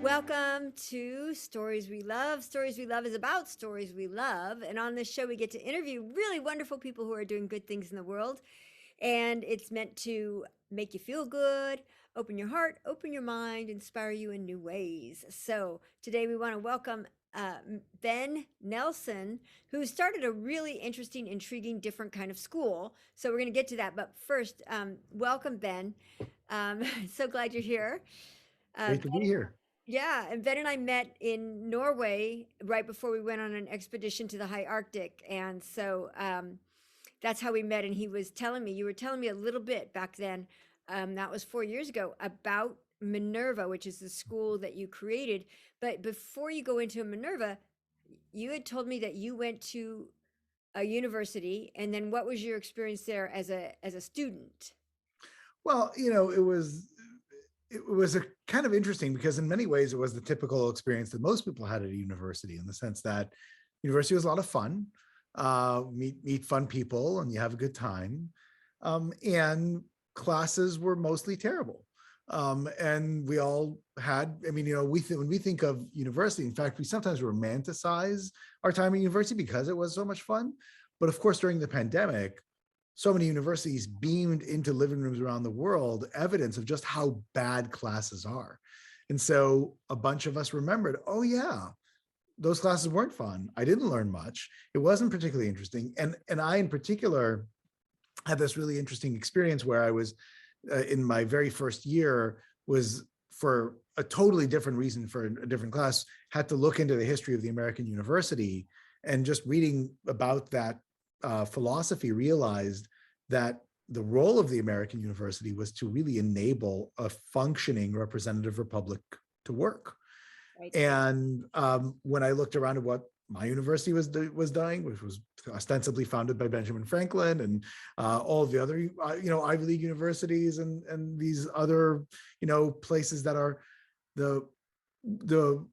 Welcome to Stories We Love. Stories We Love is about stories we love. And on this show, we get to interview really wonderful people who are doing good things in the world. And it's meant to make you feel good, open your heart, open your mind, inspire you in new ways. So today we want to welcome Ben Nelson, who started a really interesting, intriguing, different kind of school. So we're going to get to that. But first, welcome, Ben. So glad you're here. Great to be here. Yeah, and Ben and I met in Norway right before we went on an expedition to the high Arctic. And so that's how we met. And he was telling me, you were telling me a little bit back then, that was 4 years ago, about Minerva, which is the school that you created. But before you go into Minerva, you had told me that you went to a university, and then what was your experience there as a student? Well, it was a kind of interesting because in many ways it was the typical experience that most people had at a university, in the sense that university was a lot of fun, meet fun people, and you have a good time. And classes were mostly terrible. And we all had, I mean, when we think of university, in fact, we sometimes romanticize our time at university because it was so much fun. But of course, during the pandemic, so many universities beamed into living rooms around the world evidence of just how bad classes are. And so a bunch of us remembered, oh yeah, those classes weren't fun. I didn't learn much. It wasn't particularly interesting. And I in particular had this really interesting experience where I was in my very first year, was for a totally different reason, for a different class, had to look into the history of the American university, and just reading about that philosophy, realized that the role of the American university was to really enable a functioning representative republic to work. Right. And when I looked around at what my university was doing, which was ostensibly founded by Benjamin Franklin, and all of the other Ivy League universities, and these other places that are the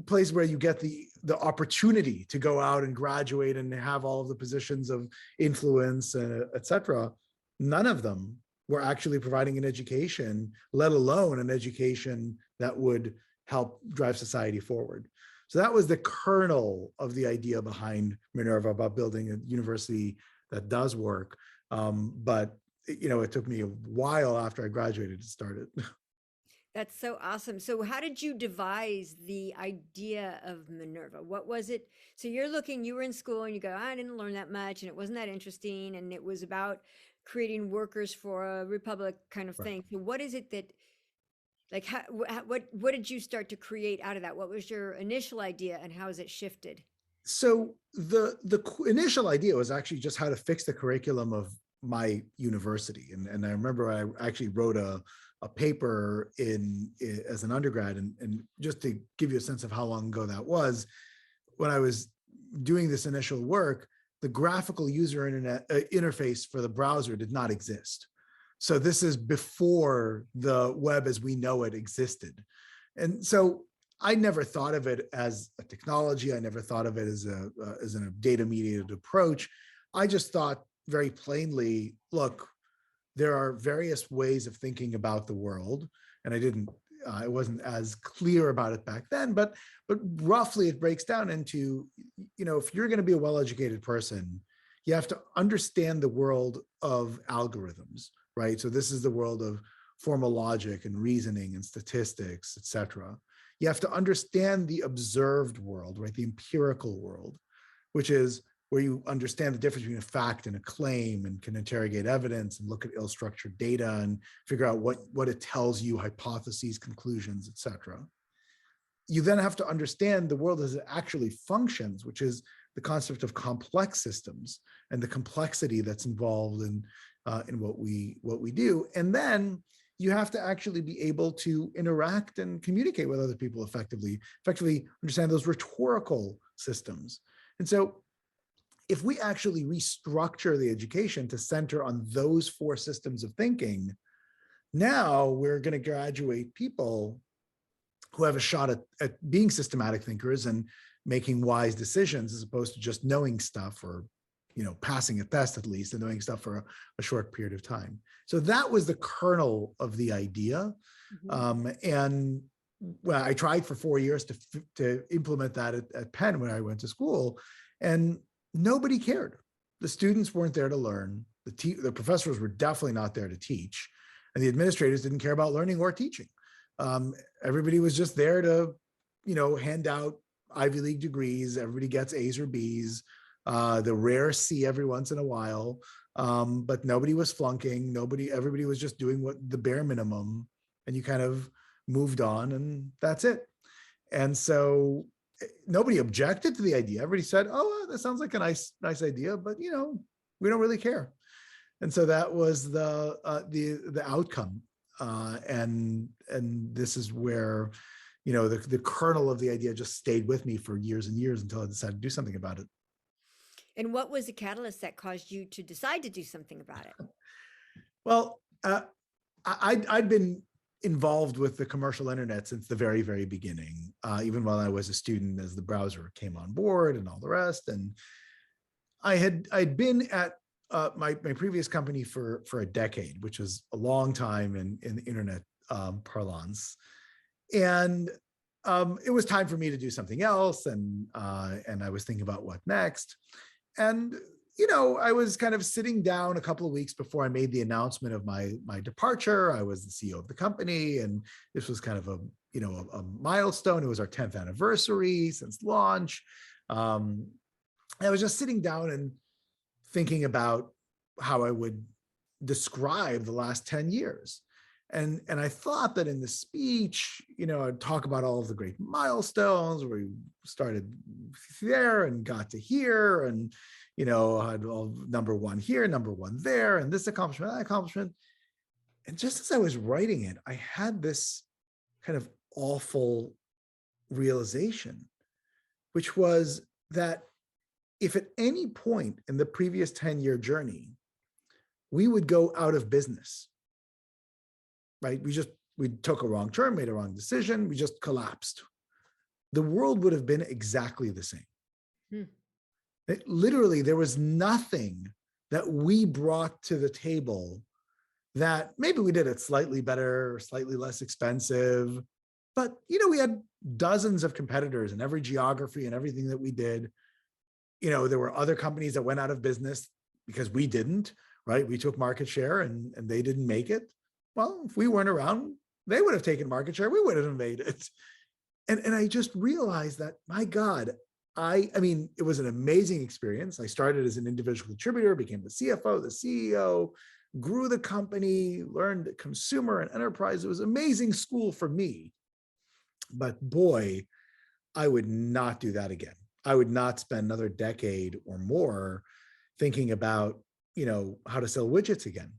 place where you get the opportunity to go out and graduate and have all of the positions of influence, etc. None of them were actually providing an education, let alone an education that would help drive society forward. So that was the kernel of the idea behind Minerva, about building a university that does work. But it took me a while after I graduated to start it. That's so awesome. So how did you devise the idea of Minerva? What was it? So you were in school and you go, I didn't learn that much and it wasn't that interesting. And it was about creating workers for a republic kind of Right. thing. So what is it that, like, what did you start to create out of that? What was your initial idea and how has it shifted? So the initial idea was actually just how to fix the curriculum of my university. And I remember I actually wrote a paper as an undergrad, and just to give you a sense of how long ago that was, when I was doing this initial work, the graphical user interface for the browser did not exist. So this is before the web as we know it existed. And so I never thought of it as a technology. I never thought of it as a data mediated approach. I just thought very plainly, look, there are various ways of thinking about the world, and I wasn't as clear about it back then, but roughly it breaks down into, if you're going to be a well-educated person, you have to understand the world of algorithms, right? So this is the world of formal logic and reasoning and statistics, etc. You have to understand the observed world, right? The empirical world, which is where you understand the difference between a fact and a claim, and can interrogate evidence and look at ill-structured data and figure out what it tells you, hypotheses, conclusions, etc. You then have to understand the world as it actually functions, which is the concept of complex systems and the complexity that's involved in what we do. And then you have to actually be able to interact and communicate with other people effectively understand those rhetorical systems. And so if we actually restructure the education to center on those four systems of thinking, now we're going to graduate people who have a shot at being systematic thinkers and making wise decisions, as opposed to just knowing stuff, or passing a test at least, and knowing stuff for a short period of time. So that was the kernel of the idea. Mhm. And well, I tried for 4 years to implement that at Penn when I went to school, and nobody cared. The students weren't there to learn. The professors were definitely not there to teach, and the administrators didn't care about learning or teaching. Everybody was just there to, hand out Ivy League degrees. Everybody gets A's or B's, the rare C every once in a while. But nobody was flunking. Everybody was just doing what the bare minimum, and you kind of moved on, and that's it. And so nobody objected to the idea. Everybody said, "Oh, that sounds like a nice idea," but we don't really care. And so that was the outcome. And this is where the kernel of the idea just stayed with me for years and years until I decided to do something about it. And what was the catalyst that caused you to decide to do something about it? Well, I'd been involved with the commercial internet since the very, very beginning, even while I was a student, as the browser came on board and all the rest. And I'd been at my previous company for a decade, which was a long time in the internet parlance. And it was time for me to do something else, and I was thinking about what next. And I was kind of sitting down a couple of weeks before I made the announcement of my departure. I was the CEO of the company, and this was kind of a milestone. It was our 10th anniversary since launch. I was just sitting down and thinking about how I would describe the last 10 years. And I thought that in the speech, I'd talk about all of the great milestones where we started there and got to here, and had number one here, number one there, and this accomplishment, that accomplishment. And just as I was writing it, I had this kind of awful realization, which was that if at any point in the previous 10-year journey, we would go out of business, right? We took a wrong turn, made a wrong decision, we just collapsed. The world would have been exactly the same. Literally, there was nothing that we brought to the table that maybe we did it slightly better or slightly less expensive, but we had dozens of competitors in every geography and everything that we did. There were other companies that went out of business because we didn't, right? We took market share and they didn't make it. Well, if we weren't around, they would have taken market share. We wouldn't have made it. And I just realized that, my God, I mean, it was an amazing experience. I started as an individual contributor, became the CFO, the CEO, grew the company, learned consumer and enterprise. It was an amazing school for me. But boy, I would not do that again. I would not spend another decade or more thinking about, how to sell widgets again.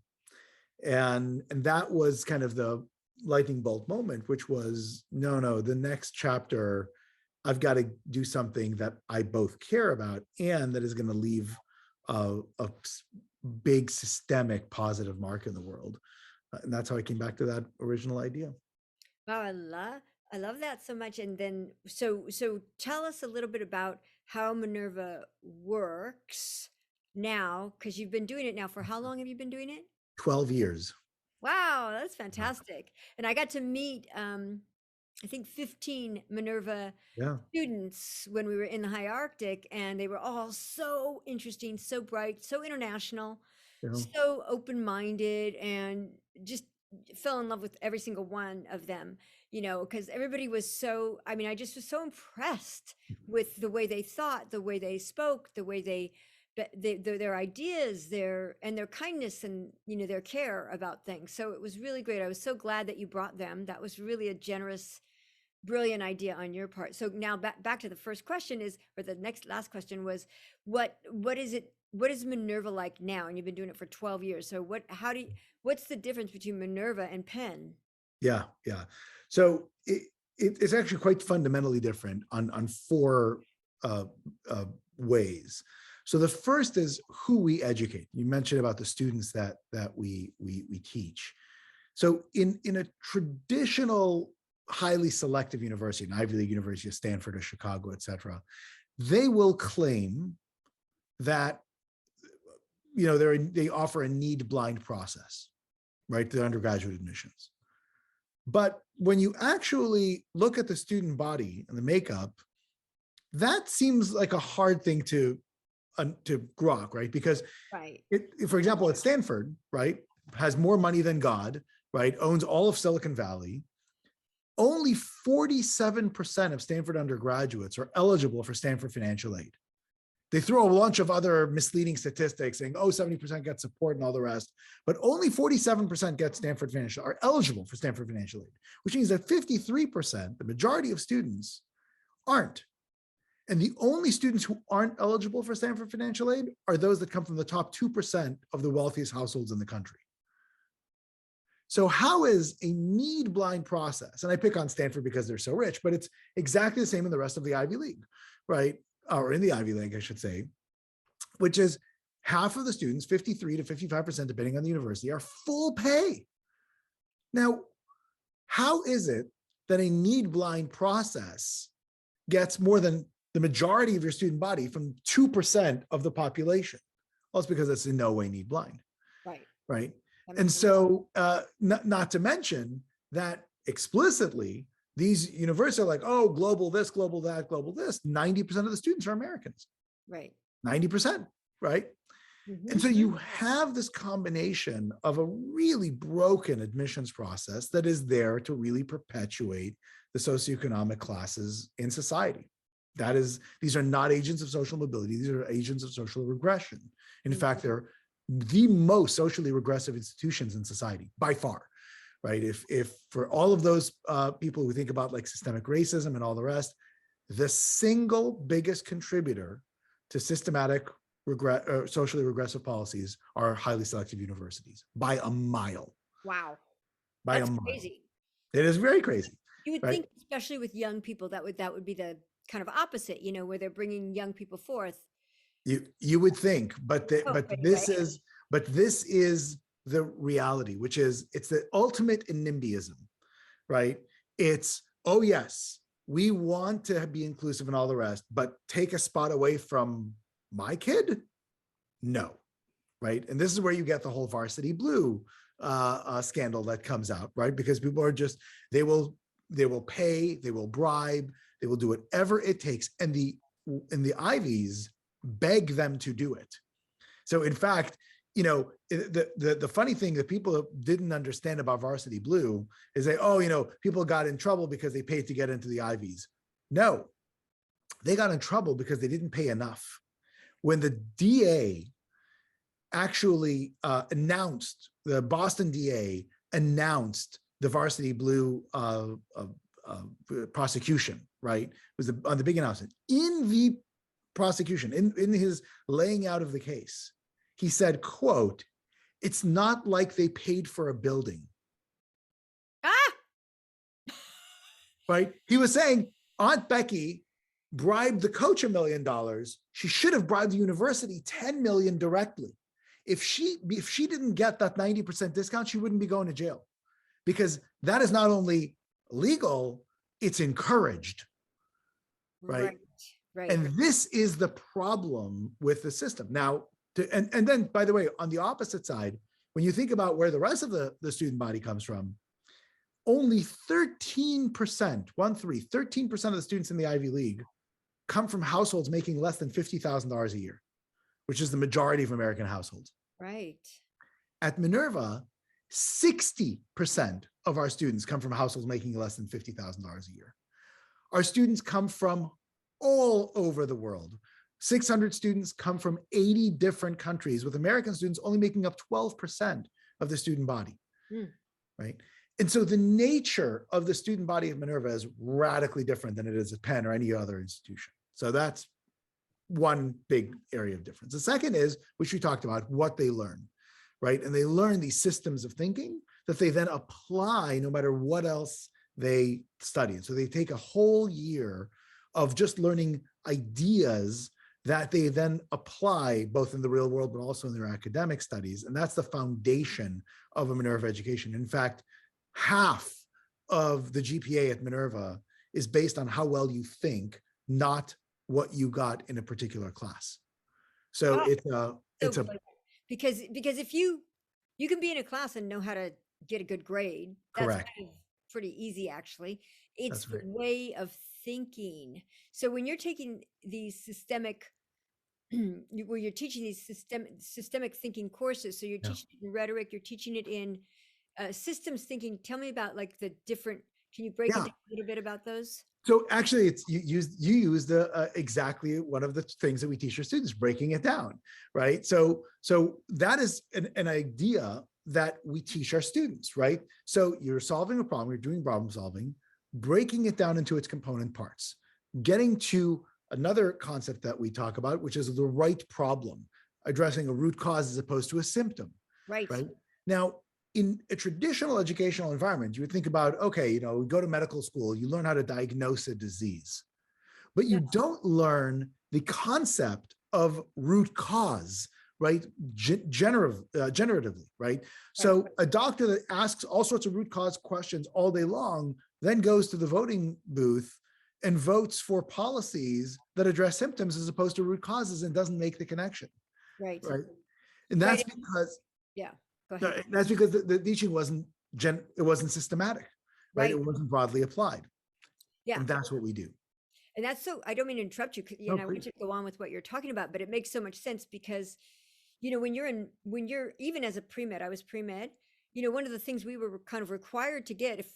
And that was kind of the lightning bolt moment, which was, no, the next chapter, I've got to do something that I both care about and that is going to leave a big systemic positive mark in the world. And that's how I came back to that original idea. Wow, I love that so much. And then so tell us a little bit about how Minerva works now, because you've been doing it now for how long have you been doing it? 12 years. Wow, that's fantastic. And I got to meet I think 15 Minerva Yeah. students when we were in the high Arctic, and they were all so interesting, so bright, so international, Yeah. so open-minded, and just fell in love with every single one of them, because everybody was so, I mean, I just was so impressed with the way they thought, the way they spoke, the way their ideas, their kindness, and their care about things. So it was really great. I was so glad that you brought them. That was really a generous, brilliant idea on your part. So now back to the first question is, or the last question was, what is Minerva like now? And you've been doing it for 12 years. So what's the difference between Minerva and Penn? Yeah. So it's actually quite fundamentally different on four ways. So the first is who we educate. You mentioned about the students that we teach. So in a traditional, highly selective university, an Ivy League university, of Stanford or Chicago, et cetera, they will claim that they offer a need blind process, right, to undergraduate admissions. But when you actually look at the student body and the makeup, that seems like a hard thing to grok, right? Because Right. for example, at Stanford, right, has more money than God, right, owns all of Silicon Valley. Only 47% of Stanford undergraduates are eligible for Stanford financial aid. They throw a bunch of other misleading statistics saying, oh, 70% get support and all the rest, but only 47% get Stanford financial, are eligible for Stanford financial aid, which means that 53%, the majority of students, aren't. And the only students who aren't eligible for Stanford financial aid are those that come from the top 2% of the wealthiest households in the country. So how is a need blind process? And I pick on Stanford because they're so rich, but it's exactly the same in the rest of the Ivy League, right? Or in the Ivy League, I should say, which is half of the students, 53 to 55%, depending on the university, are full pay. Now, how is it that a need blind process gets more than the majority of your student body from 2% of the population? Well, it's because it's in no way need blind. Right. Right. That And makes sense. so not to mention that explicitly, these universities are like, oh, global this, global that, global this. 90% of the students are Americans. Right. 90%, right? Mm-hmm. And so you have this combination of a really broken admissions process that is there to really perpetuate the socioeconomic classes in society. That is, these are not agents of social mobility. These are agents of social regression. In fact, they're the most socially regressive institutions in society by far, right? If for all of those people who think about like systemic racism and all the rest, the single biggest contributor to systematic socially regressive policies are highly selective universities by a mile. Wow. By a That's mile. crazy. It is very crazy. You would Right? think, especially with young people, that would be the kind of opposite, where they're bringing young people forth. You would think, but Anyway. this is the reality, which is it's the ultimate in NIMBYism, right? It's, oh yes, we want to be inclusive and all the rest, but take a spot away from my kid? No, right? And this is where you get the whole Varsity Blue scandal that comes out, right? Because people are just, they will pay, they will bribe, they will do whatever it takes, and the Ivies beg them to do it. So in fact, the funny thing that people didn't understand about Varsity Blue is that, oh, people got in trouble because they paid to get into the Ivies. No, they got in trouble because they didn't pay enough. When the DA actually announced, the Boston DA announced the Varsity Blue prosecution, right? It was on the big announcement. In the prosecution, in his laying out of the case, he said, quote, "It's not like they paid for a building." Ah! Right? He was saying Aunt Becky bribed the coach $1 million. She should have bribed the university 10 million directly. If she didn't get that 90% discount, she wouldn't be going to jail, because that is not only legal, it's encouraged. Right. Right. And this is the problem with the system. Now, and then, by the way, on the opposite side, when you think about where the rest of the student body comes from, only 13%, 13% of the students in the Ivy League come from households making less than $50,000 a year, which is the majority of American households. Right. At Minerva, 60% of our students come from households making less than $50,000 a year. Our students come from all over the world. 600 students come from 80 different countries, with American students only making up 12% of the student body, right? And so the nature of the student body of Minerva is radically different than it is at Penn or any other institution. So that's one big area of difference. The second is, which we talked about, what they learn, right? And they learn these systems of thinking that they then apply no matter what else they study. And so they take a whole year of just learning ideas that they then apply both in the real world, but also in their academic studies. And that's the foundation of a Minerva education. In fact, half of the GPA at Minerva is based on how well you think, not what you got in a particular class. So because if you can be in a class and know how to get a good grade, that's correct. kind of pretty easy actually. It's That's the right. way of thinking. So when you're taking these systemic where you're teaching these systemic thinking courses, so you're Yeah. teaching it in rhetoric, you're teaching it in systems thinking. Tell me about like the different, can you break it Yeah. down a little bit about those? So actually, it's you used the exactly one of the things that we teach our students, breaking it down, right? So that is an idea that we teach our students, right? So you're solving a problem, you're doing problem solving, breaking it down into its component parts, getting to another concept that we talk about, which is the right problem, addressing a root cause as opposed to a symptom, Right. right? Now, in a traditional educational environment, you would think about, okay, we go to medical school, you learn how to diagnose a disease, but No. you don't learn the concept of root cause, right? Generatively, right? Right. So a doctor that asks all sorts of root cause questions all day long, then goes to the voting booth and votes for policies that address symptoms as opposed to root causes and doesn't make the connection, Right. right? And Right. that's because Yeah. Go ahead. the teaching wasn't it wasn't systematic, right? Right. It wasn't broadly applied, Yeah. and that's what we do. And that's so, I don't mean to interrupt you, No, I want please. you to go on with what you're talking about, but it makes so much sense because, when you're even as a pre-med, I was pre-med, one of the things we were kind of required to get, if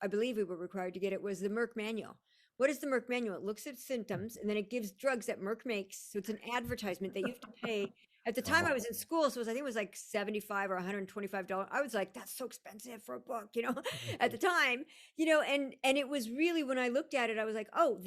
I believe we were required to get it, was the Merck manual. What is the Merck manual? It looks at symptoms and then it gives drugs that Merck makes. So it's an advertisement that you have to pay. At the time I Wow. was in school, so I think it was like 75 or $125. I was like, that's so expensive for a book, at the time, and it was really, when I looked at it, I was like, oh,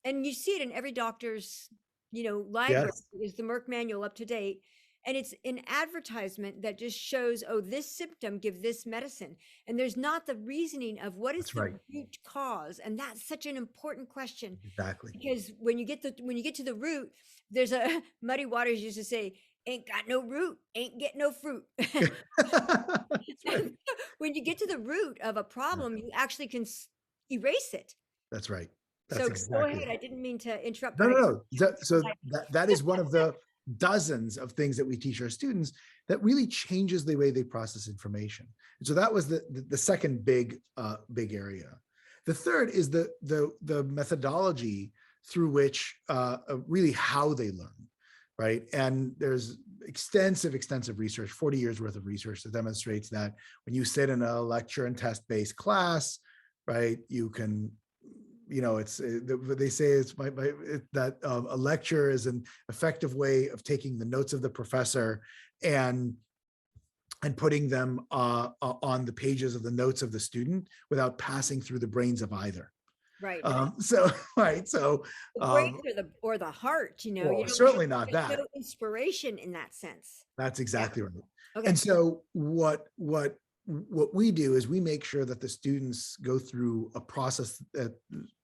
and you see it in every doctor's, library Yes, is the Merck manual up to date. And it's an advertisement that just shows, oh, this symptom, give this medicine. And there's not the reasoning of what is that's the right. root cause. And that's such an important question, Exactly. because when you get to the root, there's a Muddy Waters used to say, ain't got no root, ain't get no fruit. That's right. When you get to the root of a Yeah, problem, you actually can erase it. that's right. That's So go exactly ahead. right. I didn't mean to interrupt, No, but no, I no. So I- that is one of the dozens of things that we teach our students that really changes the way they process information. And so that was the second big area. The third is the methodology through which really how they learn, right? And there's extensive research, 40 years worth of research that demonstrates that when you sit in a lecture and test-based class, right, you can, it's they say it's that a lecture is an effective way of taking the notes of the professor and putting them on the pages of the notes of the student without passing through the brains of either. right. So right, so The brain or the heart, you well, don't get, certainly not there's that. no inspiration in that sense. That's Yeah. exactly right. Okay. And so what we do is we make sure that the students go through a process that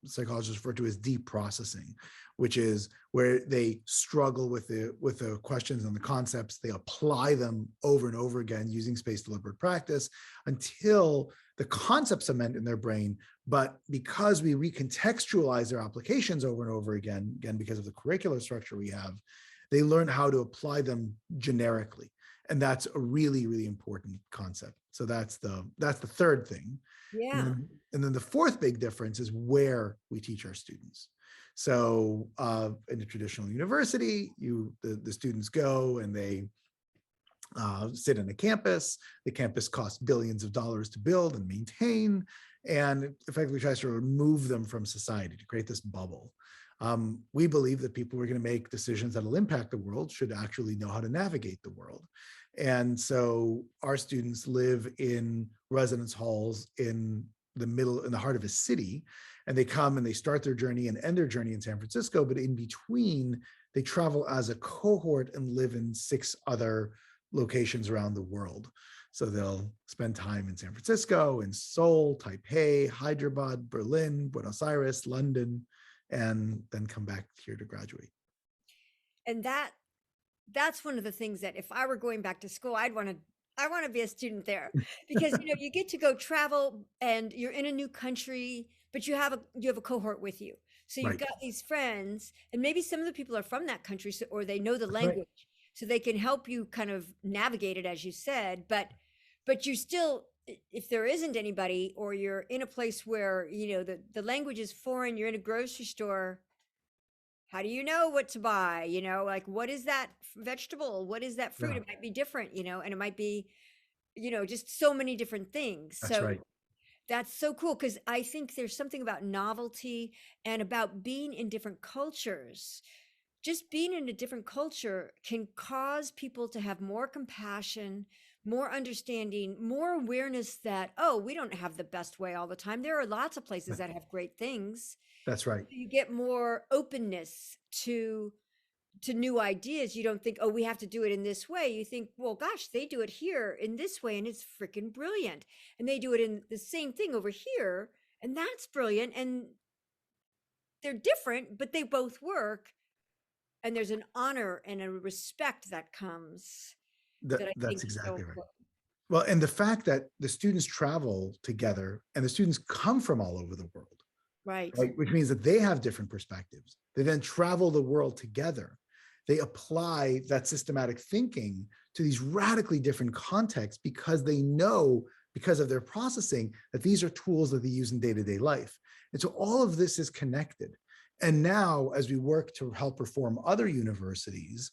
psychologists refer to as deep processing, which is where they struggle with the questions and the concepts. They apply them over and over again using spaced deliberate practice until the concepts cement in their brain. But because we recontextualize their applications over and over again because of the curricular structure we have, they learn how to apply them generically. And that's a really important concept. So that's the third thing. Yeah. And then the fourth big difference is where we teach our students. So in a traditional university, the students go and they sit in a campus. The campus costs billions of dollars to build and maintain, and it effectively tries to remove them from society to create this bubble. We believe that people who are going to make decisions that will impact the world should actually know how to navigate the world. And so our students live in residence halls in the heart of a city, and they come and they start their journey and end their journey in San Francisco. But in between, they travel as a cohort and live in 6 other locations around the world. So they'll spend time in San Francisco, in Seoul, Taipei, Hyderabad, Berlin, Buenos Aires, London, and then come back here to graduate. And that's one of the things that if I were going back to school, I want to be a student there, because you get to go travel and you're in a new country, but you have a cohort with you. So you've Right. got these friends, and maybe some of the people are from that country, or they know the That's right. language, so they can help you kind of navigate it, as you said. But you still, if there isn't anybody, or you're in a place where, the language is foreign, you're in a grocery store, how do you know what to buy? Like, what is that vegetable? What is that fruit? Yeah, It might be different, and it might be, just so many different things. that's So right. that's so cool, because I think there's something about novelty and about being in different cultures. Just being in a different culture can cause people to have more compassion, more understanding, more awareness that, oh, we don't have the best way all the time. There are lots of places That- that have great things. That's right. You get more openness to new ideas. You don't think, oh, we have to do it in this way. You think, well, gosh, they do it here in this way and it's freaking brilliant. And they do it in the same thing over here and that's brilliant. And they're different, but they both work. And there's an honor and a respect that comes that I That's think is so exactly right. important. Well, and the fact that the students travel together and the students come from all over the world, Right. right? Which means that they have different perspectives. They then travel the world together. They apply that systematic thinking to these radically different contexts because they know, because of their processing, that these are tools that they use in day-to-day life. And so all of this is connected. And now, as we work to help reform other universities,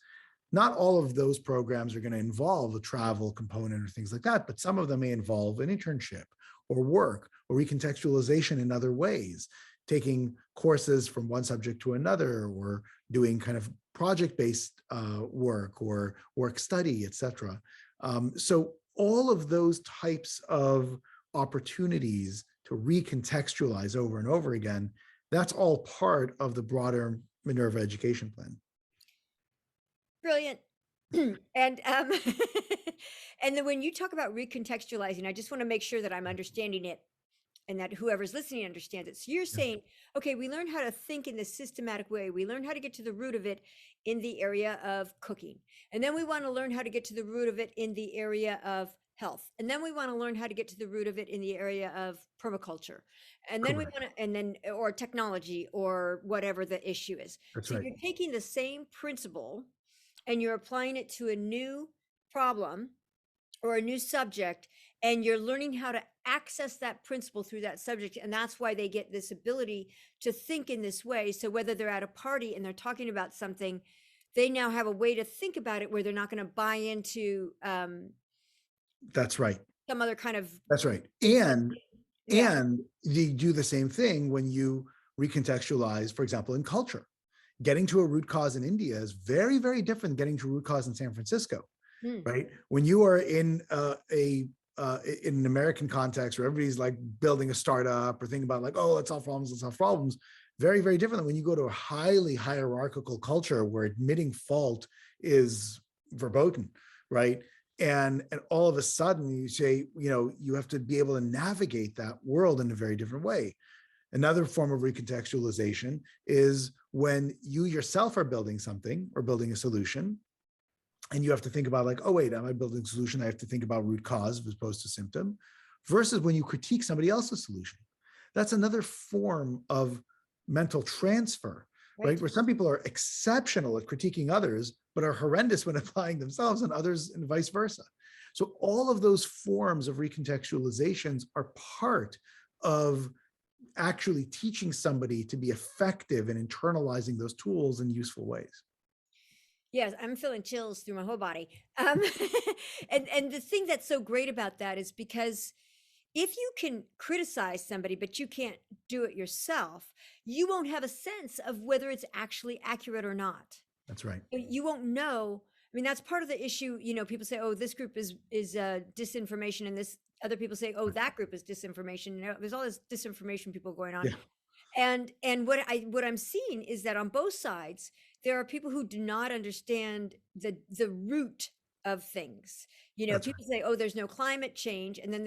not all of those programs are going to involve a travel component or things like that, but some of them may involve an internship or work or recontextualization in other ways, taking courses from one subject to another, or doing kind of project-based work or work study, et cetera. So all of those types of opportunities to recontextualize over and over again, that's all part of the broader Minerva education plan. Brilliant. And and then when you talk about recontextualizing, I just want to make sure that I'm understanding it and that whoever's listening understands it. So you're Yeah. saying, okay, we learn how to think in this systematic way. We learn how to get to the root of it in the area of cooking. And then we want to learn how to get to the root of it in the area of health. And then we want to learn how to get to the root of it in the area of permaculture. And then we Correct. want to, and then, or technology, or whatever the issue is. That's So right. you're taking the same principle and you're applying it to a new problem or a new subject, and you're learning how to access that principle through that subject. And that's why they get this ability to think in this way. So whether they're at a party and they're talking about something, they now have a way to think about it where they're not going to buy into That's right. some other kind of That's right. insane. Yeah. And you do the same thing when you recontextualize, for example, in culture. Getting to a root cause in India is very, very different than getting to a root cause in San Francisco, Hmm. right? When you are in in an American context where everybody's like building a startup or thinking about like, oh, let's solve problems, let's solve problems. Very, very different than when you go to a highly hierarchical culture where admitting fault is verboten, right? And all of a sudden you say, you have to be able to navigate that world in a very different way. Another form of recontextualization is when you yourself are building something or building a solution, and you have to think about like, oh, wait, am I building a solution? I have to think about root cause as opposed to symptom, versus when you critique somebody else's solution. That's another form of mental transfer, right? Right. Where some people are exceptional at critiquing others, but are horrendous when applying themselves, and others and vice versa. So all of those forms of recontextualizations are part of actually teaching somebody to be effective in internalizing those tools in useful ways. Yes, I'm feeling chills through my whole body. Um, and the thing that's so great about that is because if you can criticize somebody, but you can't do it yourself, you won't have a sense of whether it's actually accurate or not. That's right. You won't know. I mean, that's part of the issue. People say, "Oh, this group is disinformation," and this other people say, "Oh, that group is disinformation." There's all this disinformation people going on. Yeah, And what I'm seeing is that on both sides there are people who do not understand the root of things. that's right. People say, oh, there's no climate change, and then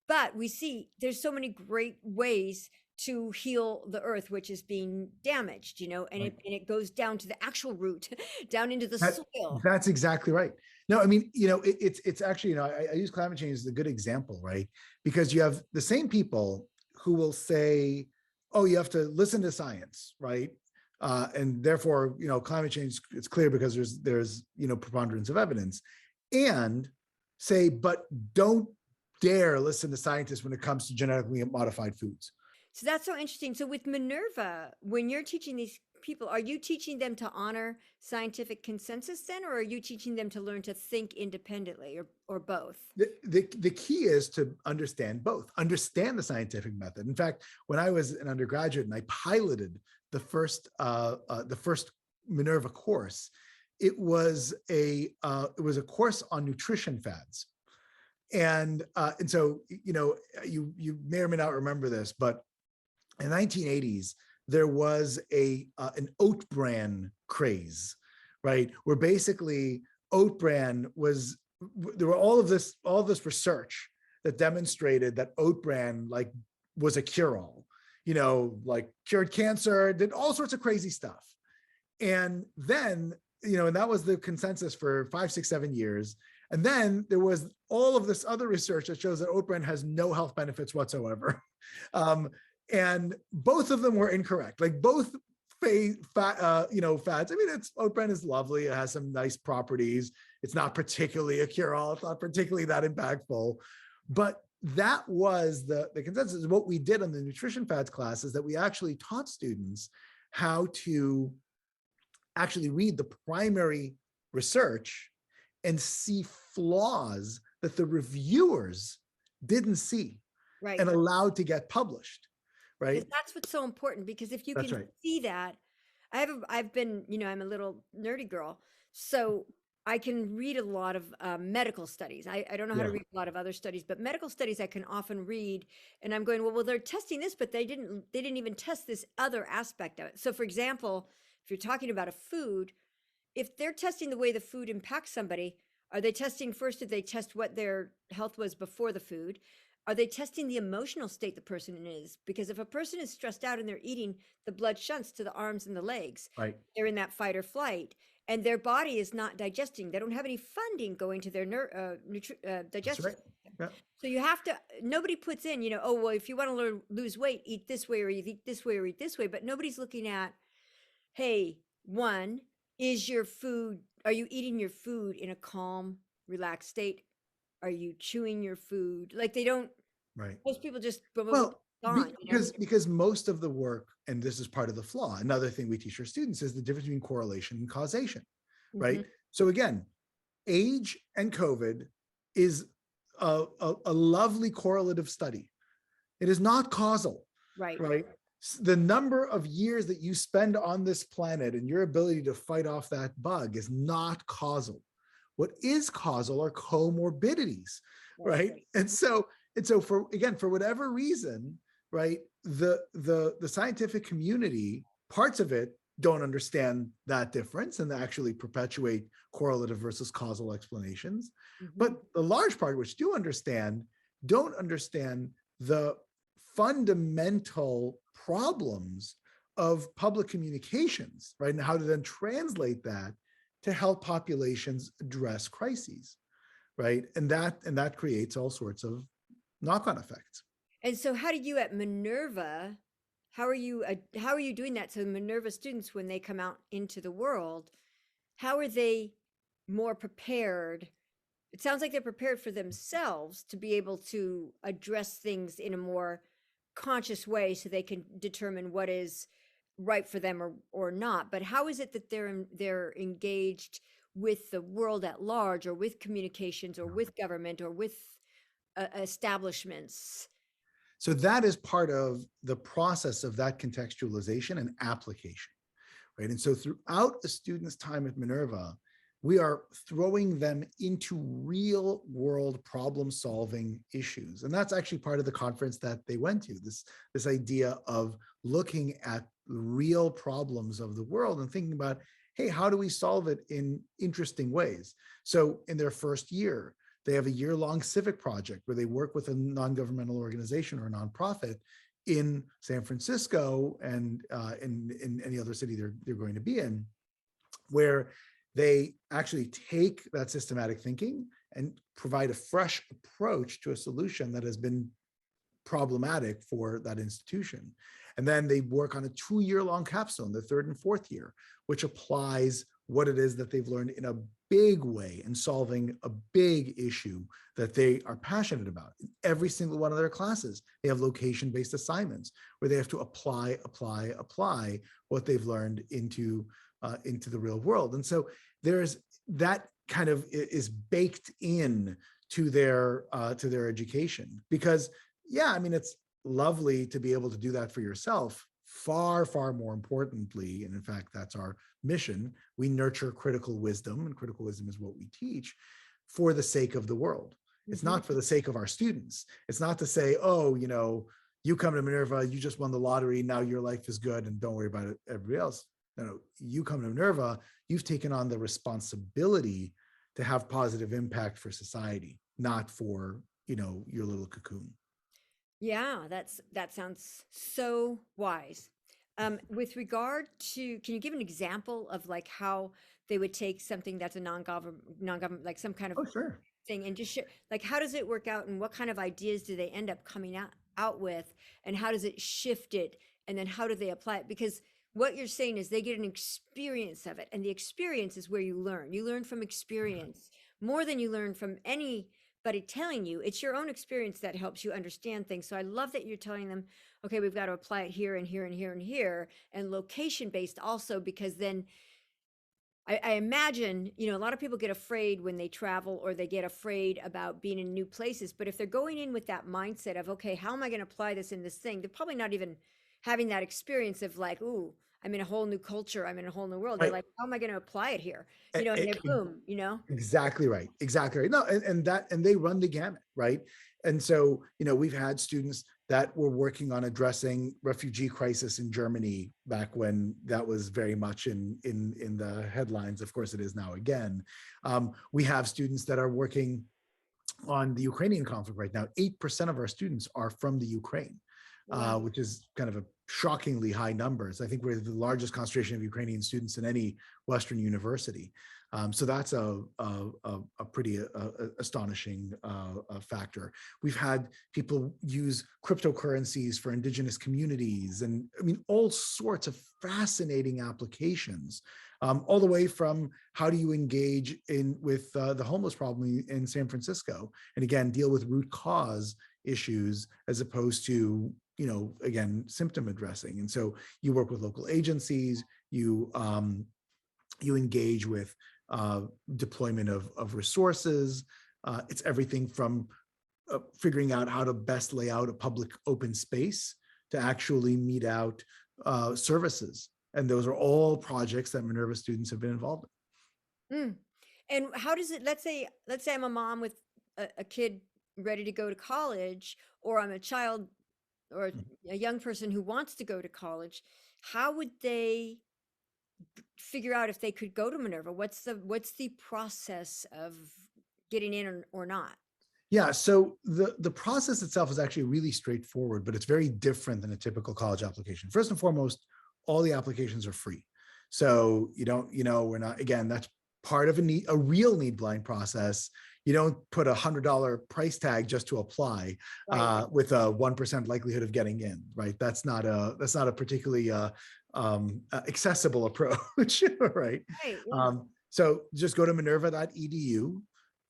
but we see there's so many great ways to heal the earth, which is being damaged, and Right. it goes down to the actual root, down into the That, soil. that's exactly right. No, I mean, it's actually, I use climate change as a good example, right? Because you have the same people who will say, oh, you have to listen to science, right? And therefore, climate change, it's clear because there's preponderance of evidence, and say, but don't dare listen to scientists when it comes to genetically modified foods. So that's so interesting. So with Minerva, when you're teaching these people, are you teaching them to honor scientific consensus then, or are you teaching them to learn to think independently, or both? The key is to understand both, understand the scientific method. In fact, when I was an undergraduate and I piloted the first Minerva course, it was a course on nutrition fads. And so, you may or may not remember this, but in the 1980s, there was an oat bran craze, right? Where basically oat bran was, there were all of this research that demonstrated that oat bran like was a cure-all, like cured cancer, did all sorts of crazy stuff. And then, and that was the consensus for 5, 6, 7 years. And then there was all of this other research that shows that oat bran has no health benefits whatsoever. And both of them were incorrect. Like both fads. I mean, oat bran is lovely. It has some nice properties. It's not particularly a cure-all. It's not particularly that impactful. But that was the consensus. What we did on the nutrition fads class is that we actually taught students how to actually read the primary research and see flaws that the reviewers didn't see, Right. and allowed to get published, right? Because that's what's so important, because if you That's can right. see that, I've been, I'm a little nerdy girl, so I can read a lot of medical studies. I don't know how to Yeah, read a lot of other studies, but medical studies I can often read, and I'm going, well, they're testing this, but they didn't even test this other aspect of it. So for example, if you're talking about a food, if they're testing the way the food impacts somebody, are they testing first? Did they test what their health was before the food? Are they testing the emotional state the person is? Because if a person is stressed out and they're eating, the blood shunts to the arms and the legs. right. They're in that fight or flight, and their body is not digesting. They don't have any funding going to their That's digestive right. system. Yeah, So you have to, nobody puts in, oh, well, if you want to lose weight, eat this way, or eat this way, or eat this way. But nobody's looking at, hey, one, are you eating your food in a calm, relaxed state? Are you chewing your food? Like they don't, right. most people just Well, gone, because most of the work, and this is part of the flaw, another thing we teach our students is the difference between correlation and causation, Mhm. right? So again, age and COVID is a lovely correlative study. It is not causal, Right. right? The number of years that you spend on this planet and your ability to fight off that bug is not causal. What is causal are comorbidities, Right. right? And so for whatever reason, right, the scientific community, parts of it don't understand that difference and actually perpetuate correlative versus causal explanations. Mhm. But the large part which do understand don't understand the fundamental problems of public communications, right? And how to then translate that to help populations address crises, right? And that creates all sorts of knock-on effects. And so how do you at Minerva, how are you doing that? So Minerva students, when they come out into the world, how are they more prepared? It sounds like they're prepared for themselves to be able to address things in a more conscious way so they can determine what is right for them or not. But how is it that they're engaged with the world at large, or with communications, or with government, or with establishments? So that is part of the process of that contextualization and application, right? And so throughout a student's time at Minerva, we are throwing them into real world problem solving issues. And that's actually part of the conference that they went to, this idea of looking at real problems of the world and thinking about, hey, how do we solve it in interesting ways? So in their first year, they have a year-long civic project where they work with a non-governmental organization or a nonprofit in San Francisco and in any other city they're going to be in, where they actually take that systematic thinking and provide a fresh approach to a solution that has been problematic for that institution. And then they work on a 2-year-long capstone, the third and fourth year, which applies what it is that they've learned in a big way and solving a big issue that they are passionate about. In every single one of their classes, they have location-based assignments where they have to apply what they've learned into the real world. And so there's that kind of is baked in to their education, because yeah, I mean, it's lovely to be able to do that for yourself. Far, far more importantly, and in fact, that's our mission, we nurture critical wisdom, and critical wisdom is what we teach for the sake of the world. It's Mm-hmm. not for the sake of our students. It's not to say, oh, you come to Minerva, you just won the lottery, now your life is good and don't worry about it, everybody else. No, you come to Minerva, you've taken on the responsibility to have positive impact for society, not for, your little cocoon. Yeah, that sounds so wise. With regard to, can you give an example of like how they would take something that's a non-government, like some kind of Oh, sure. thing, and just like how does it work out, and what kind of ideas do they end up coming out with, and how does it shift it, and then how do they apply it? Because what you're saying is they get an experience of it, and the experience is where you learn. You learn from experience more than you learn from anybody telling you. It's your own experience that helps you understand things. So I love that you're telling them, okay, we've got to apply it here and here and here and here, and location based also, because then I imagine, a lot of people get afraid when they travel, or they get afraid about being in new places. But if they're going in with that mindset of, okay, how am I going to apply this in this thing? They're probably not even having that experience of like, ooh, I'm in a whole new culture. I'm in a whole new world. They're Right. like, how am I going to apply it here? And then E- boom. Exactly right. Exactly right. No, and they run the gamut, right? And so, we've had students that were working on addressing refugee crisis in Germany back when that was very much in the headlines. Of course, it is now again. We have students that are working on the Ukrainian conflict right now. 8% of our students are from the Ukraine, Wow. which is kind of a shockingly high numbers. I think we're the largest concentration of Ukrainian students in any Western university. So that's a pretty astonishing factor. We've had people use cryptocurrencies for indigenous communities, and I mean, all sorts of fascinating applications, all the way from how do you engage with the homeless problem in San Francisco, and again, deal with root cause issues as opposed to, again, symptom addressing. And so you work with local agencies, you engage with deployment of resources. It's everything from figuring out how to best lay out a public open space to actually mete out services. And those are all projects that Minerva students have been involved in. Mm. And how does it, let's say I'm a mom with a kid ready to go to college, or I'm a child or a young person who wants to go to college. How would they figure out if they could go to Minerva? What's the process of getting in, or not? Yeah, so the process itself is actually really straightforward, but it's very different than a typical college application. First and foremost, all the applications are free. So you don't, we're not, again, that's part of a real need blind process. You don't put $100 price tag just to apply Right. with a 1% likelihood of getting in, right? That's not a particularly accessible approach, right? Right. Yeah. So just go to minerva.edu,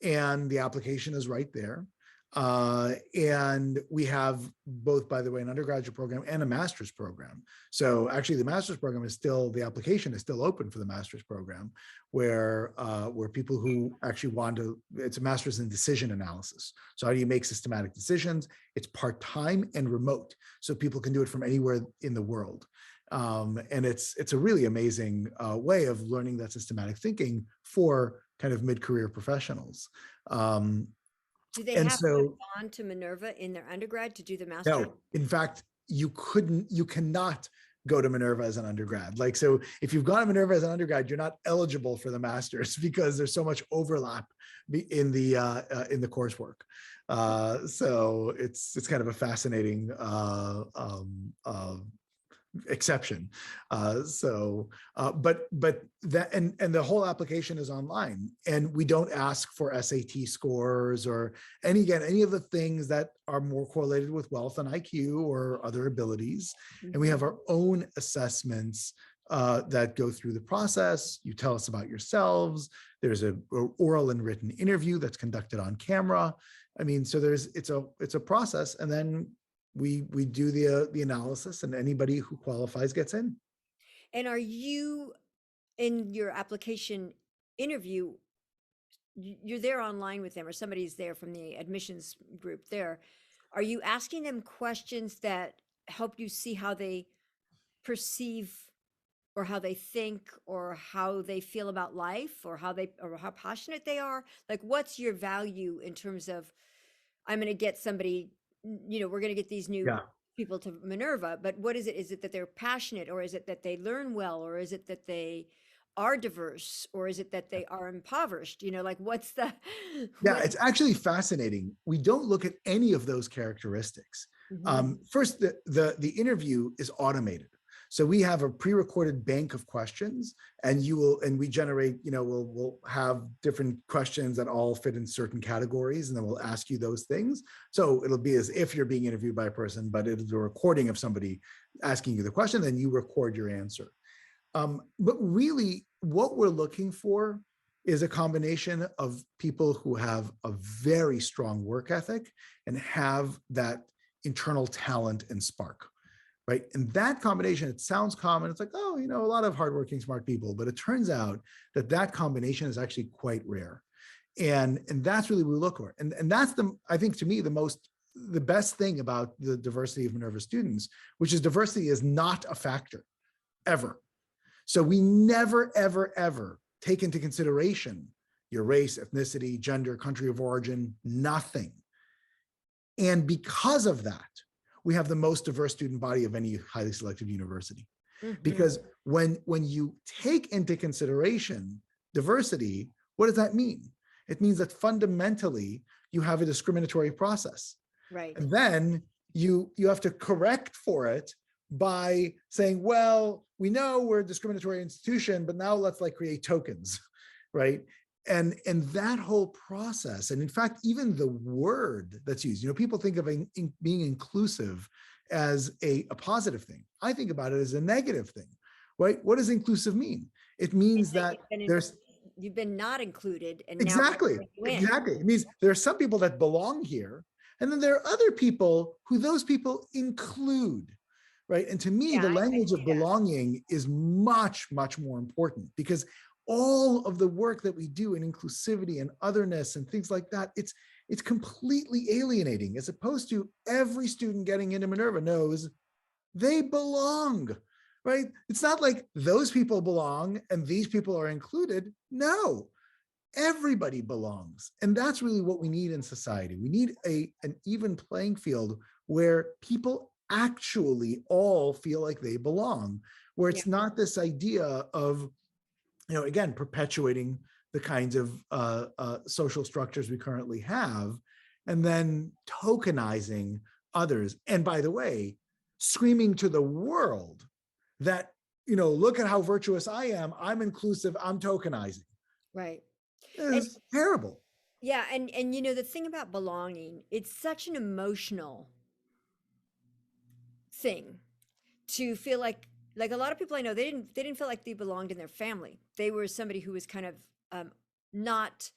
and the application is right there. And we have both, by the way, an undergraduate program and a master's program. So actually the master's program is still, the application is still open for the master's program, where people who actually want to, it's a master's in decision analysis. So how do you make systematic decisions? It's part-time and remote. So people can do it from anywhere in the world. And it's a really amazing way of learning that systematic thinking for kind of mid-career professionals. Do they And have to have so, gone to Minerva in their undergrad to do the master's? no, in fact, you cannot go to Minerva as an undergrad. Like, so if you've gone to Minerva as an undergrad, you're not eligible for the master's because there's so much overlap in the coursework. So it's kind of a fascinating exception. But that, and the whole application is online, and we don't ask for SAT scores or any of the things that are more correlated with wealth and IQ or other abilities. And we Mhm. have our own assessments that go through the process. You tell us about yourselves. There's a oral and written interview that's conducted on camera. I mean, so it's a process, and then we do the analysis, and anybody who qualifies gets in. And are you in your application interview, you're there online with them or somebody's there from the admissions group there. Are you asking them questions that help you see how they perceive or how they think or how they feel about life or how passionate they are? Like what's your value in terms of I'm going to get somebody, we're going to get these new Yeah. people to Minerva, but what is it? Is it that they're passionate, or is it that they learn well, or is it that they are diverse, or is it that they are impoverished? Like what's the, Yeah, what? it's actually fascinating. We don't look at any of those characteristics. Mhm. First, the interview is automated. So we have a pre-recorded bank of questions, and we generate, we'll have different questions that all fit in certain categories, and then we'll ask you those things. So it'll be as if you're being interviewed by a person, but it's a recording of somebody asking you the question, then you record your answer. But really, what we're looking for is a combination of people who have a very strong work ethic and have that internal talent and spark, right? And that combination, it sounds common. It's like, oh, a lot of hardworking, smart people, but it turns out that combination is actually quite rare. And that's really what we look for. And that's I think to me, the best thing about the diversity of Minerva students, which is diversity is not a factor ever. So we never, ever, ever take into consideration your race, ethnicity, gender, country of origin, nothing. And because of that, we have the most diverse student body of any highly selective university. Mhm. Because when you take into consideration diversity, what does that mean? It means that fundamentally you have a discriminatory process. Right. And then you have to correct for it by saying, well, we know we're a discriminatory institution, but now let's create tokens, right? And that whole process, and in fact, even the word that's used, people think of being inclusive as a positive thing. I think about it as a negative thing, right? What does inclusive mean? It means that there's You've been not included, and now we're exactly, bringing you in. exactly. It means there are some people that belong here, and then there are other people who those people include, right? And to me, Yeah, the I language see of that. belonging is much, much more important, because all of the work that we do in inclusivity and otherness and things like that, it's completely alienating, as opposed to every student getting into Minerva knows they belong, right? It's not like those people belong and these people are included. No, everybody belongs. And that's really what we need in society. We need an even playing field where people actually all feel like they belong, where Yeah. it's not this idea of, again, perpetuating the kinds of social structures we currently have, and then tokenizing others. And by the way, screaming to the world that, look at how virtuous I am. I'm inclusive. I'm tokenizing. Right. It And is terrible. yeah, and the thing about belonging, it's such an emotional thing to feel like a lot of people I know, they didn't feel like they belonged in their family. They were somebody who was kind of not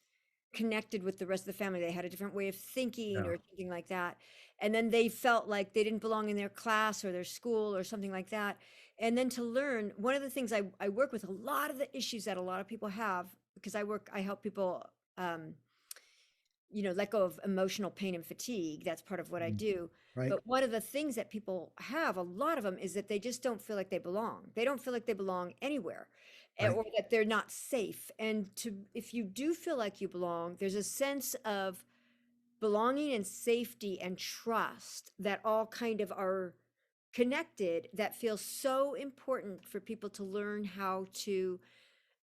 connected with the rest of the family. They had a different way of thinking Yeah. or something like that. And then they felt like they didn't belong in their class or their school or something like that. And then to learn, one of the things I work with a lot of the issues that a lot of people have, because I help people let go of emotional pain and fatigue. That's part of what I Mhm. do. Right. But one of the things that people have, a lot of them, is that they just don't feel like they belong. They don't feel like they belong anywhere, Right. or that they're not safe. And if you do feel like you belong, there's a sense of belonging and safety and trust that all kind of are connected, that feels so important for people to learn how to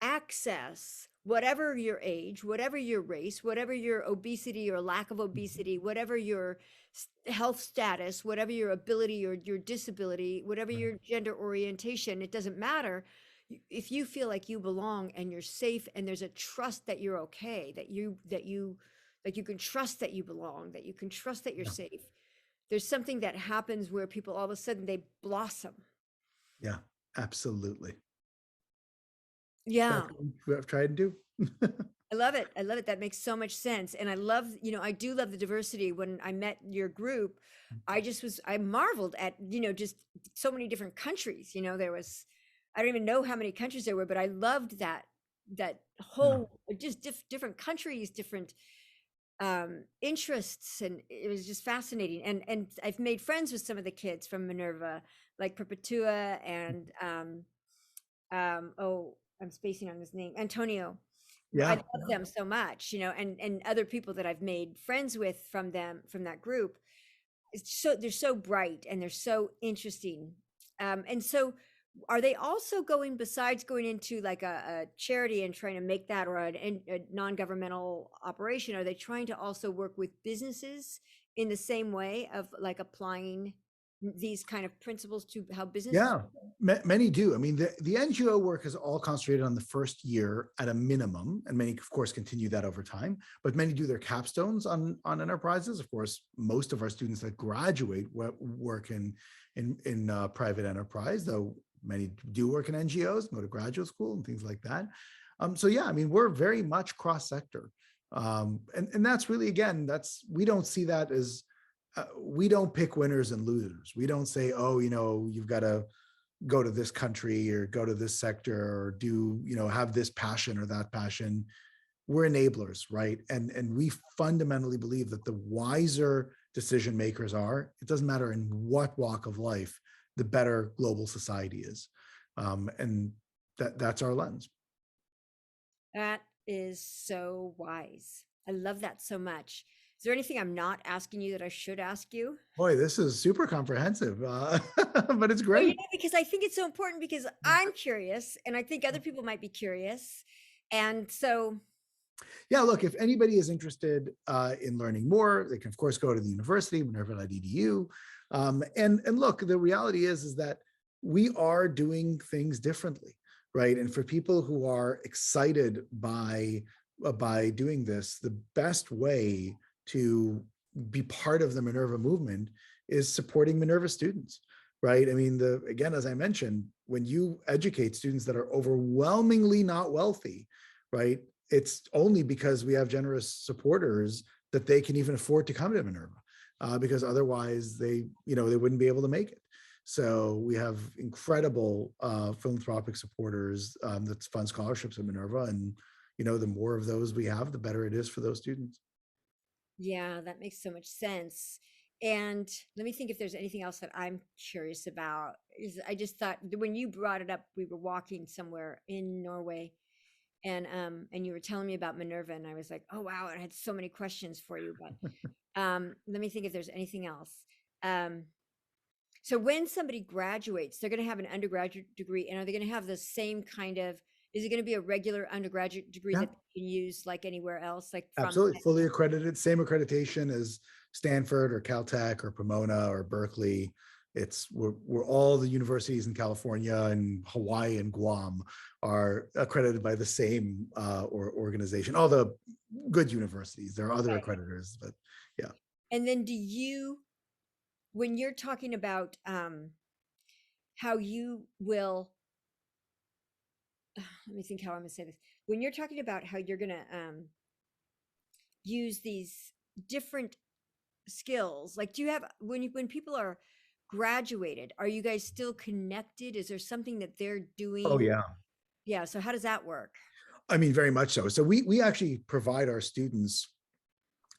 access, whatever your age, whatever your race, whatever your obesity or lack of obesity, whatever your health status, whatever your ability or your disability, whatever Right. your gender orientation, it doesn't matter. If you feel like you belong and you're safe and there's a trust that you're okay, that you can trust that you belong, that you can trust that you're Yeah. safe. There's something that happens where people all of a sudden they blossom. Yeah. Absolutely. Yeah. That's what I've tried to do. I love it. I love it. That makes so much sense. And I love, I do love the diversity. When I met your group, I marveled at, just so many different countries. I don't even know how many countries there were, but I loved that Yeah. whole, just different countries, different interests. And it was just fascinating. And I've made friends with some of the kids from Minerva, like Perpetua and, oh, I'm spacing on his name, Antonio. I Yeah. love them so much, and other people that I've made friends with from that group. They're so bright and they're so interesting. And so are they also going, besides going into like a charity and trying to make that, or a non-governmental operation, are they trying to also work with businesses in the same way of like applying these kind of principles to how businesses? Yeah, many do. I mean, the NGO work is all concentrated on the first year at a minimum, and many, of course, continue that over time. But many do their capstones on enterprises. Of course, most of our students that graduate work in private enterprise, though many do work in NGOs, go to graduate school and things like that. So yeah, I mean, we're very much cross sector, and that's really, again, we don't see that as we don't pick winners and losers. We don't say, oh, you've got to go to this country or go to this sector or do, have this passion or that passion. We're enablers, right? And we fundamentally believe that the wiser decision makers are, it doesn't matter in what walk of life, the better global society is. And that's our lens. That is so wise. I love that so much. Is there anything I'm not asking you that I should ask you? Boy, this is super comprehensive, but it's Well, great. because I think it's so important, because I'm curious and I think other people might be curious. And so, Yeah, look, if anybody is interested in learning more, they can of course go to the university, minerva.edu. And look, the reality is that we are doing things differently, right? And for people who are excited by doing this, the best way to be part of the Minerva movement is supporting Minerva students, right? I mean, again, as I mentioned, when you educate students that are overwhelmingly not wealthy, right? It's only because we have generous supporters that they can even afford to come to Minerva, because otherwise they wouldn't be able to make it. So we have incredible philanthropic supporters that fund scholarships at Minerva, and the more of those we have, the better it is for those students. yeah, that makes so much sense. And let me think if there's anything else that I'm curious about. I just thought when you brought it up, we were walking somewhere in Norway, and you were telling me about Minerva, and I was like, oh wow, I had so many questions for you. But let me think if there's anything else. Um, so when somebody graduates, they're going to have an undergraduate degree, and are they going to have the same kind of? Is it going to be a regular undergraduate degree Yeah, that they can use like anywhere else, like from? absolutely. Fully accredited, same accreditation as Stanford or Caltech or Pomona or Berkeley. We're all the universities in California and Hawaii and Guam are accredited by the same or organization. All the good universities. There are other Right. accreditors, but yeah. And then when you're talking about how you will, let me think how I'm going to say this. When you're talking about how you're going to use these different skills, like do you have, when people are graduated, are you guys still connected? Is there something that they're Oh doing? yeah. Yeah. So how does that work? I mean, very much so. So we actually provide our students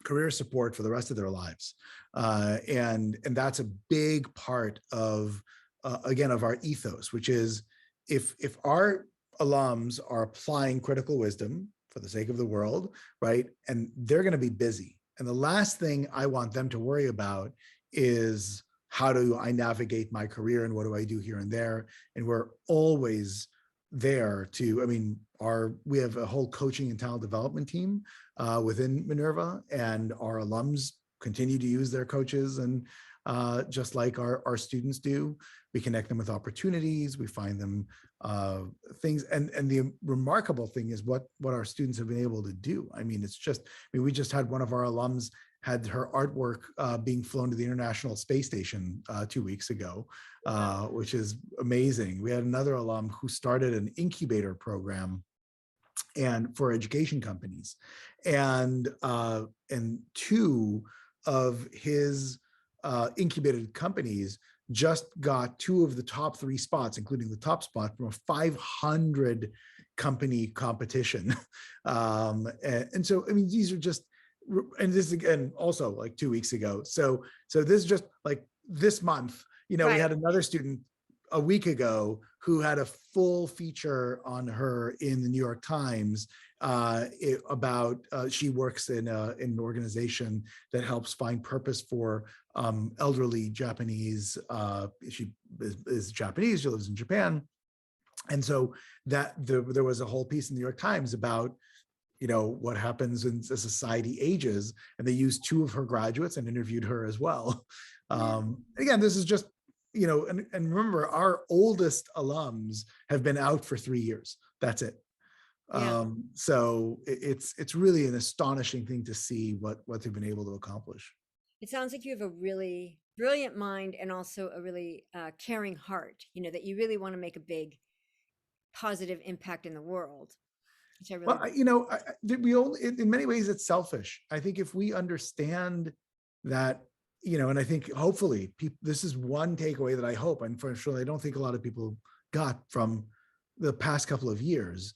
career support for the rest of their lives, and that's a big part of again of our ethos, which is if our alums are applying critical wisdom for the sake of the world, right, and they're going to be busy, and the last thing I want them to worry about is how do I navigate my career and what do I do here and there, and we're always there to, I mean, we have a whole coaching and talent development team within Minerva, and our alums continue to use their coaches, and just like our students do, we connect them with opportunities, we find them things, and the remarkable thing is what our students have been able to do. I mean, we just had one of our alums had her artwork being flown to the International Space Station 2 weeks ago, which is amazing. We had another alum who started an incubator program and for education companies, and two of his incubated companies just got two of the top three spots, including the top spot from a 500 company competition. And so, I mean, these are just, and this again, also like 2 weeks ago. So this is just like this month, we Right. had another student a week ago who had a full feature on her in the New York Times about she works in an organization that helps find purpose for elderly Japanese. She is Japanese. She lives in Japan, and so there was a whole piece in the New York Times about what happens when a society ages, and they used two of her graduates and interviewed her as well. Again, this is just and remember, our oldest alums have been out for 3 years. That's it. Yeah. So it's really an astonishing thing to see what they've been able to accomplish. It sounds like you have a really brilliant mind and also a really caring heart, that you really want to make a big positive impact in the world, which I really. Well, we only, in many ways, it's selfish. I think if we understand that, and I think hopefully this is one takeaway that I hope, unfortunately, I don't think a lot of people got from the past couple of years.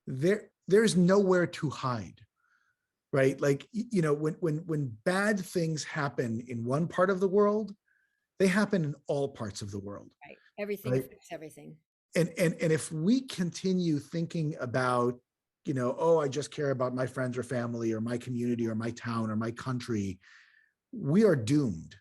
There's nowhere to hide, right? Like, when bad things happen in one part of the world, they happen in all parts of the world. Right. Everything Right. affects everything. And if we continue thinking about, oh, I just care about my friends or family or my community or my town or my country, we are doomed.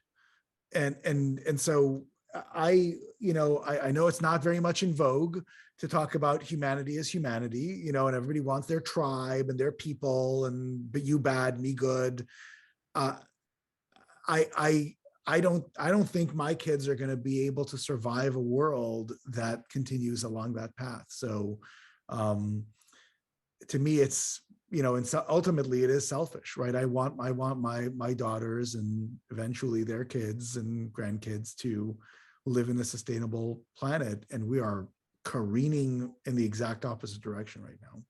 And so I know it's not very much in vogue to talk about humanity as humanity, and everybody wants their tribe and their people, but you bad, me good. I don't think my kids are going to be able to survive a world that continues along that path. So to me, it's, and so ultimately it is selfish, right? I want my daughters and eventually their kids and grandkids to live in a sustainable planet, and we are careening in the exact opposite direction right now.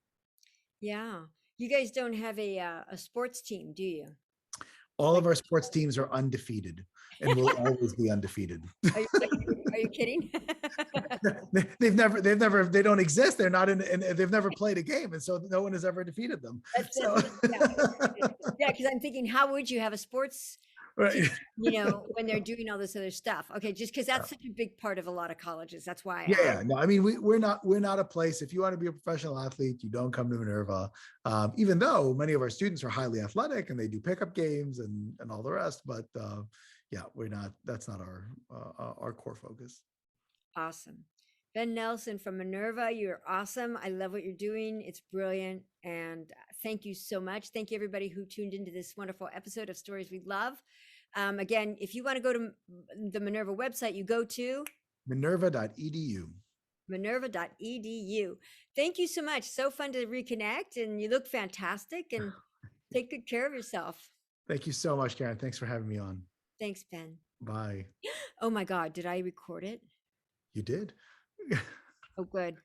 Yeah. You guys don't have a sports team, do you? All Like, of our sports teams are undefeated and will always be undefeated. are you kidding? They don't exist. They're not in, they've never played a game. And so no one has ever defeated them. So, yeah, because I'm thinking, how would you have a sports team, right. when they're doing all this other stuff? Okay, just because that's such a big part of a lot of colleges. That's why I Yeah, no, I mean, we're not a place. If you want to be a professional athlete, you don't come to Minerva. Even though many of our students are highly athletic and they do pickup games and all the rest, but yeah, we're not. That's not our core focus. Awesome. Ben Nelson from Minerva, you're awesome. I love what you're doing. It's brilliant. And thank you so much. Thank you, everybody who tuned into this wonderful episode of Stories We Love. Again, if you want to go to the Minerva website, you go to Minerva.edu. Minerva.edu. Thank you so much. So fun to reconnect, and you look fantastic, and take good care of yourself. Thank you so much, Karen. Thanks for having me on. Thanks, Ben. Bye. Oh my God, did I record it? You did. Oh, good.